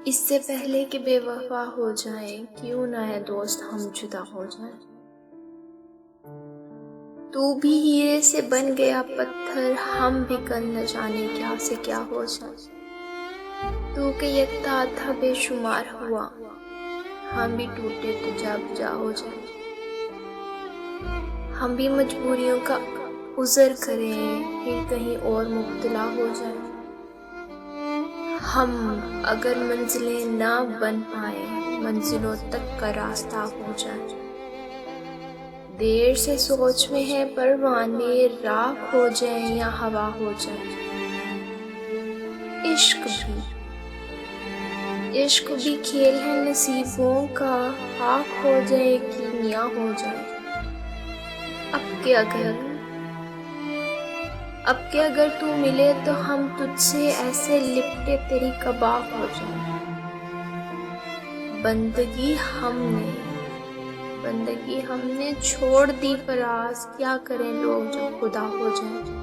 इससे पहले कि बेवफा हो जाए, क्यों ना है दोस्त हम जुदा हो जाए। तू भी हीरे से बन गया पत्थर, हम भी कल न जाने क्या से क्या हो जाए। तू के यकता था बेशुमार हुआ, हम भी टूटे तो जा बुझा हो जाए। हम भी मजबूरियों का उज़र करें, फिर कहीं और मुब्तला हो जाए। हम अगर मंजिलें ना बन पाए, मंजिलों तक का रास्ता हो जाए। देर से सोच में है परवाने, राख हो जाए या हवा हो जाए। इश्क भी खेल है नसीबों का, खाक हो जाए कि मियाँ हो जाए। अब के अगर तू मिले तो हम तुझसे ऐसे लिपटे तेरी कबाब हो जाए। बंदगी हमने छोड़ दी फराज, क्या करें लोग जब खुदा हो जाए।